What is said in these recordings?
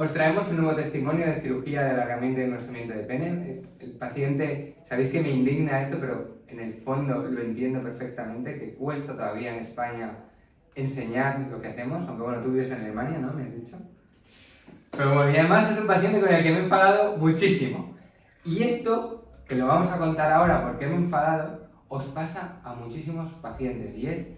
Os traemos un nuevo testimonio de cirugía de alargamiento y engrosamiento de pene. El paciente, sabéis que me indigna esto, pero en el fondo lo entiendo perfectamente, que cuesta todavía en España enseñar lo que hacemos, aunque bueno, tú vives en Alemania, ¿no? Me has dicho. Pero bueno, y además es un paciente con el que me he enfadado muchísimo. Y esto, que lo vamos a contar ahora porque me he enfadado, os pasa a muchísimos pacientes, y es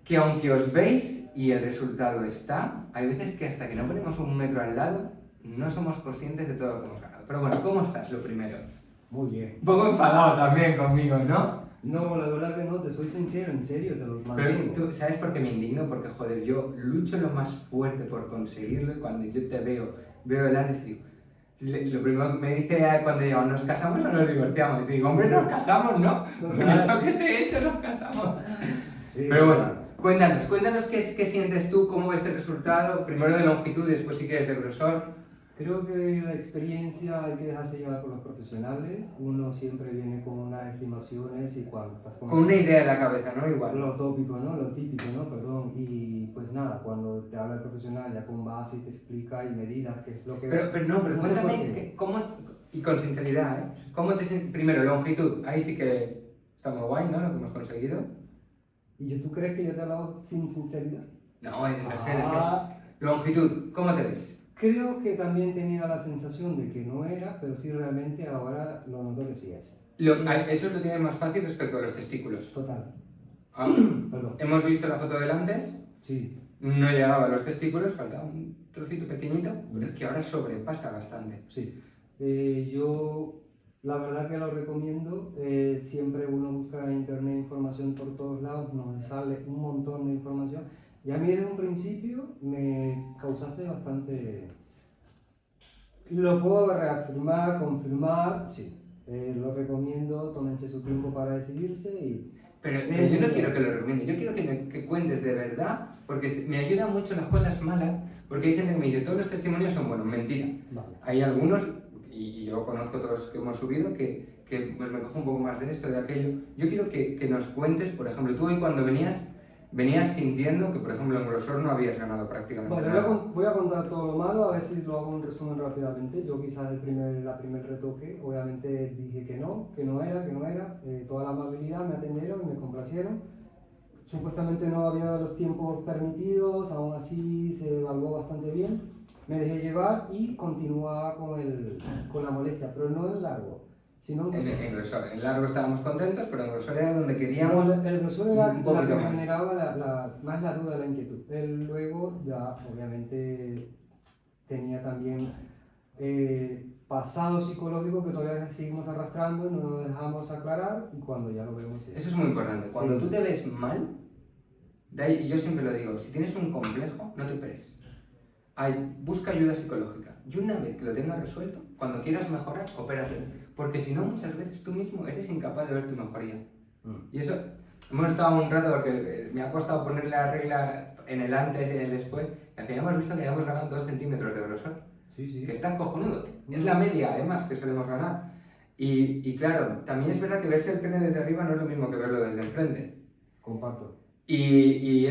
que aunque os veis y el resultado está, hay veces que hasta que no ponemos un metro al lado, no somos conscientes de todo lo que hemos ganado. Pero bueno, ¿cómo estás, lo primero? Muy bien. Un poco enfadado también conmigo, ¿no? No, la verdad que no, te soy sincero, en serio, te lo Pero mantengo. tú, ¿sabes por qué me indigno? Porque, joder, yo lucho lo más fuerte por conseguirlo, y cuando yo te veo el antes y digo, lo primero que me dice cuando digo, ¿nos casamos o nos divorciamos? Y te digo, hombre, nos casamos, ¿no? Con eso que te he hecho, nos casamos. Sí, Pero bueno, cuéntanos qué sientes tú, cómo ves el resultado, primero de longitud y después si quieres de grosor. creo que la experiencia hay que dejarse llevar por los profesionales. Uno siempre viene con unas estimaciones y cuando estás Con una idea en la cabeza, ¿no? Igual. Lo tópico, ¿no? Lo típico, ¿no? Perdón. Y pues nada, cuando te habla el profesional ya con base y te explica y medidas qué es lo que... Pero No sé por cuéntame, qué. ¿cómo, y con sinceridad, ¿eh? ¿Cómo te sientes? Primero, longitud, ahí sí que está muy guay, ¿no? Lo que hemos conseguido. ¿Y tú crees que yo te he hablado sin sinceridad? No, lo sé. Longitud, ¿cómo te ves? Creo que también tenía la sensación de que no era, pero sí realmente ahora lo noto que sí es. Sí es. Eso lo tienes más fácil respecto a los testículos. Total. Ah, Perdón. hemos visto la foto del antes, Sí. no llegaba a los testículos, faltaba un trocito pequeñito, pero es que ahora sobrepasa bastante. Sí. Yo la verdad que lo recomiendo. Siempre uno busca en internet información por todos lados, nos sale un montón de información. Y a mí desde un principio me causaste bastante... Lo puedo reafirmar, confirmar, sí. Lo recomiendo, tómense su tiempo para decidirse y... Pero yo no quiero que lo recomiendes, yo quiero que cuentes de verdad, porque me ayudan mucho las cosas malas, porque hay gente que me dice, todos los testimonios son buenos, mentira. Vale. Hay algunos, y yo conozco todos los que hemos subido, que pues me cojo un poco más de esto, de aquello. Yo quiero que nos cuentes, por ejemplo, tú hoy cuando venías sintiendo que, por ejemplo, en grosor no habías ganado prácticamente Vale, nada. voy a contar todo lo malo, a ver si lo hago un resumen rápidamente. Yo quizás la primer retoque, obviamente dije que no era. Toda la amabilidad me atendieron y me complacieron. Supuestamente no había los tiempos permitidos, aún así se evaluó bastante bien. Me dejé llevar y continuaba con la molestia, pero no en largo, sino En grosor. En largo estábamos contentos, pero en grosor era donde queríamos... el grosor era un la poquito que me más. generaba más la duda, la inquietud. Luego ya obviamente tenía también pasado psicológico que todavía seguimos arrastrando y no nos dejamos aclarar, y cuando ya lo vemos... Eso es muy importante. Cuando Sí. tú te ves mal, de ahí, yo siempre lo digo, si tienes un complejo, no te operes. Busca ayuda psicológica. Y una vez que lo tengas resuelto, cuando quieras mejorar, opérate. Porque si no, muchas veces tú mismo eres incapaz de ver tu mejoría. Y eso, hemos estado un rato porque me ha costado ponerle la regla en el antes y en el después, y al final hemos visto que ya hemos ganado 2 centímetros de grosor. Sí, sí. Que está cojonudo. Es la media, además, que solemos ganar. Y claro, también es verdad que verse el pene desde arriba no es lo mismo que verlo desde enfrente. Comparto. Y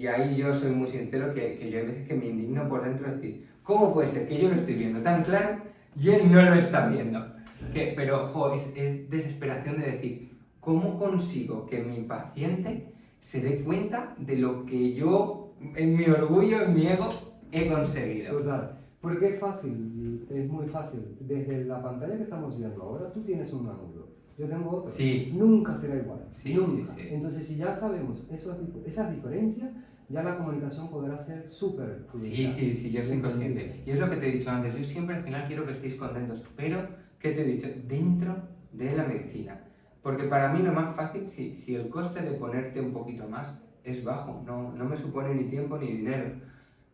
ahí yo soy muy sincero que yo hay veces que me indigno por dentro de decir, ¿cómo puede ser que yo lo estoy viendo tan claro y él no lo está viendo? Pero, es desesperación de decir, ¿cómo consigo que mi paciente se dé cuenta de lo que yo, en mi orgullo, en mi ego, he conseguido? Total. Porque es fácil, es muy fácil. Desde la pantalla que estamos viendo ahora, tú tienes un ángulo, yo tengo otro. Sí. Nunca será igual. Sí, nunca. sí. Entonces, si ya sabemos esas diferencias, ya la comunicación podrá ser súper fluida. Sí, yo soy consciente. Y es lo que te he dicho antes, yo siempre al final quiero que estéis contentos, pero, ¿qué te he dicho? Dentro de la medicina. Porque para mí lo más fácil, si el coste de ponerte un poquito más es bajo, no me supone ni tiempo ni dinero.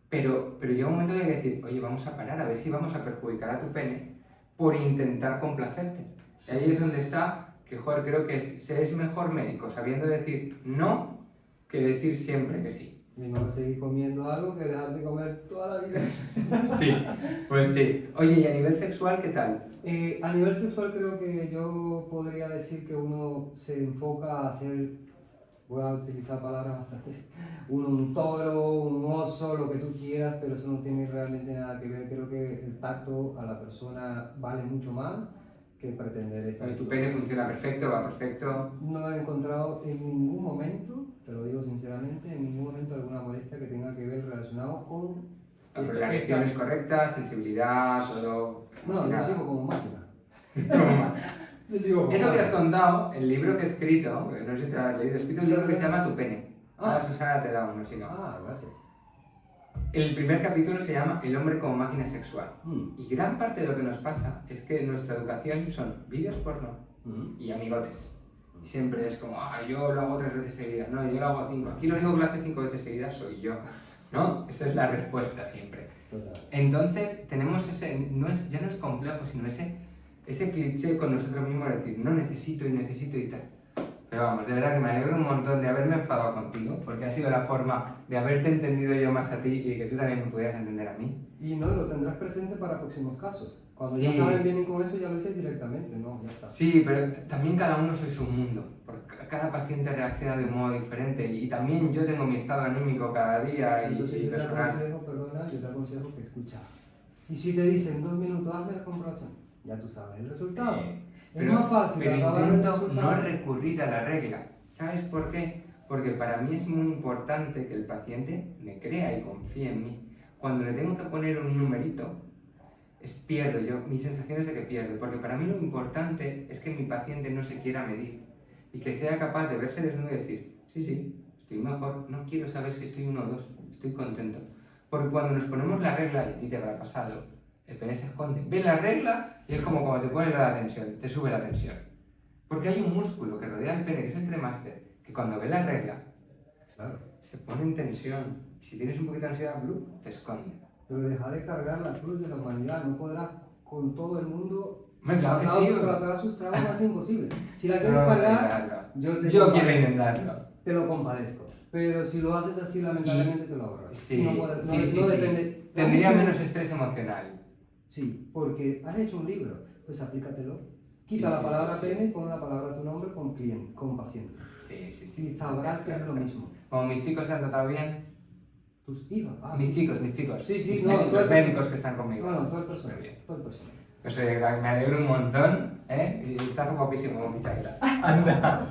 Pero llega un momento que hay que decir, oye, vamos a parar, a ver si vamos a perjudicar a tu pene por intentar complacerte. Y ahí es donde está, que joder, creo que se es mejor médico sabiendo decir no que decir siempre que sí. Y no seguir comiendo algo que dejar de comer toda la vida. Sí, pues sí. Oye, ¿y a nivel sexual qué tal? A nivel sexual creo que yo podría decir que uno se enfoca a hacer voy a utilizar palabras bastante, un toro, un oso, lo que tú quieras, pero eso no tiene realmente nada que ver. Creo que el tacto a la persona vale mucho más que pretender estar. Tu pene funciona perfecto, va perfecto. No he encontrado en ningún momento, te lo digo sinceramente, en ningún momento alguna molestia que tenga que ver relacionado con... La erección es correcta, sensibilidad, todo. No, yo sigo como máquina. Toma. Yo sigo como Eso que has máquina. contado, el libro que he escrito, que no sé si te lo has leído, he escrito un libro que se llama Tu pene. Ah. Susana te da uno, si no. Ah, gracias. El primer capítulo se llama El hombre como máquina sexual. Mm. Y gran parte de lo que nos pasa es que nuestra educación son vídeos porno Mm. y amigotes. Y siempre es como, yo lo hago 3 veces seguidas, no, yo lo hago 5. Aquí lo único que lo hace 5 veces seguidas soy yo, ¿no? Esa es la respuesta siempre. Total. Entonces tenemos ese, ya no es complejo, sino ese cliché con nosotros mismos de decir, no necesito y tal. Pero vamos, de verdad que me alegro un montón de haberme enfadado contigo, porque ha sido la forma de haberte entendido yo más a ti y de que tú también me pudieras entender a mí. Y no, lo tendrás presente para próximos casos. Cuando Sí. ya saben bien y con eso ya lo dices directamente, no, ya está. Sí, pero también cada uno sois un mundo, porque cada paciente reacciona de un modo diferente y también yo tengo mi estado anímico cada día Entonces y yo te personal. aconsejo, perdona, yo te aconsejo que escucha. Y si te dicen 2 minutos, hazme la comprobación, ya tú sabes el resultado. Sí. Es más fácil pero acabar el intento resultado. no recurrir a la regla. ¿Sabes por qué? Porque para mí es muy importante que el paciente me crea y confíe en mí. Cuando le tengo que poner un numerito, pierdo yo, mi sensación es de que pierdo, porque para mí lo importante es que mi paciente no se quiera medir y que sea capaz de verse desnudo y decir, sí, estoy mejor, no quiero saber si estoy 1 o 2, estoy contento. Porque cuando nos ponemos la regla, y a ti te habrá pasado, el pene se esconde, ves la regla y es como cuando te pones la tensión, te sube la tensión. Porque hay un músculo que rodea el pene, que es el cremaster, que cuando ve la regla, Claro. se pone en tensión. Y si tienes un poquito de ansiedad, te esconde. Pero deja de cargar la cruz de la humanidad, no podrás con todo el mundo Claro que sí. tratar sus traumas, es imposible. Si la quieres No, cargar, yo quiero intentarlo. te lo compadezco. Pero si lo haces así, lamentablemente te lo ahorras. Sí, no sí. depende. Tendría menos estrés emocional. Sí, porque has hecho un libro, pues aplícatelo. Quita Sí, la sí, palabra sí. pene y pon la palabra tu nombre con cliente, con paciente. Sí. Y sabrás que es lo mismo. Como mis chicos se han tratado bien. Tus hijos. Mis sí. chicos. Sí, Mis no, médicos, todo los el médicos que están conmigo. No, todo el personal. Muy bien. Todo el personal. Pues oye, me alegro un montón, ¿eh? Y estás guapísimo con mi chaqueta. Anda.